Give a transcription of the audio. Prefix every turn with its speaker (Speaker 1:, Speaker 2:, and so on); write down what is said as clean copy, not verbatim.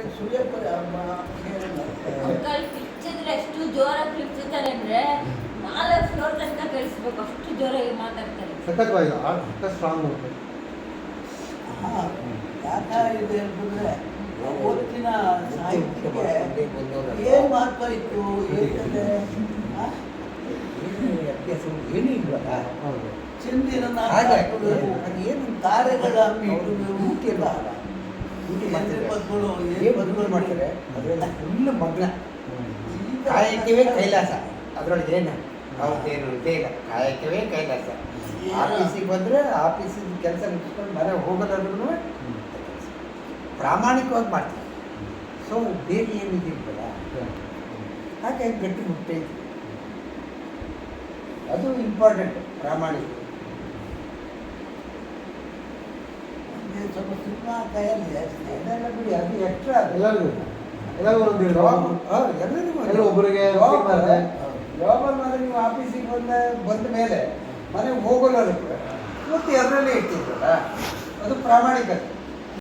Speaker 1: Uncle ಕಿರ್ಚಿದ್ರೆ ಎಷ್ಟು ಜೋರಾಗಿ ಕಿರ್ಚುತ್ತಾರೆ ಅಂದ್ರೆ 4 ಫ್ಲೋರ್ ತನಕ ಕೇಳಿಸ್ಬೇಕು, ಅಷ್ಟು ಜೋರಾಗಿ ಮಾತಾಡ್ತಾರೆ.
Speaker 2: ಸಖತ್ವಾಗಿ ಅಷ್ಟ ಸ್ಟ್ರಾಂಗ್ ಹೋಗ್ತದೆ.
Speaker 3: ಯಾಕಾಗಿದೆ ಅಂತಂದ್ರೆ ಅವತ್ತಿನ ಸಾಹಿತ್ಯಕ್ಕೆ ಏನು ಮಹತ್ವ ಇತ್ತು, ಏಕಂದ್ರೆ
Speaker 4: ಏನೂ ಇಲ್ವಲ್ಲ.
Speaker 3: ಚಂದಿರನ
Speaker 4: ಏನು
Speaker 3: ತಾರೆಗಳ ಮುಖ್ಯಲ್ಲ
Speaker 4: ಬದುಗಳು ಮಾಡ್ತಾರೆ. ಅದರಲ್ಲಿ ಫುಲ್ ಮಗ್ನ. ಕಾಯಕವೇ ಕೈಲಾಸ. ಅದರೊಳಗೆ ಏನು ಅವತ್ತೇನು ಇದ್ದೇ ಇಲ್ಲ. ಕಾಯಕವೇ ಕೈಲಾಸ. ಆಫೀಸಿಗೆ ಬಂದರೆ ಆಫೀಸಿನ ಕೆಲಸ ಮುಗಿಸ್ಕೊಂಡು ಮನೆ ಹೋಗೋದಾದ್ರೂ ಪ್ರಾಮಾಣಿಕವಾಗಿ ಮಾಡ್ತೀವಿ. ಸೊ ಬೇರೆ ಏನಿದಿಲ್ವಲ್ಲ, ಹಾಗೆ ಗಟ್ಟಿ ಮುಟ್ಟೆ ಅದು ಇಂಪಾರ್ಟೆಂಟ್. ಪ್ರಾಮಾಣಿಕ
Speaker 3: ಸ್ವಲ್ಪ ಸಿನಿಮಾ ಕೈಯಲ್ಲಿ
Speaker 4: ಅದೆಲ್ಲ ಬಿಡಿ, ಅದು ಎಕ್ಸ್ಟ್ರಾ.
Speaker 2: ಎಲ್ಲರಿಗೂ
Speaker 4: ಎಲ್ಲರಿಗೂ
Speaker 2: ಒಬ್ಬರಿಗೆ
Speaker 4: ಜಾಬಲ್ಲಿ ಮಾತ್ರ ನೀವು ಆಫೀಸಿಗೆ ಬಂದ ಮೇಲೆ ಮನೆಗೆ ಹೋಗೋಲ್ಲ ಕೂಡ ಇವತ್ತು ಅದರಲ್ಲೇ ಇಟ್ಟಿದ್ರಲ್ಲ, ಅದು ಪ್ರಾಮಾಣಿಕತೆ.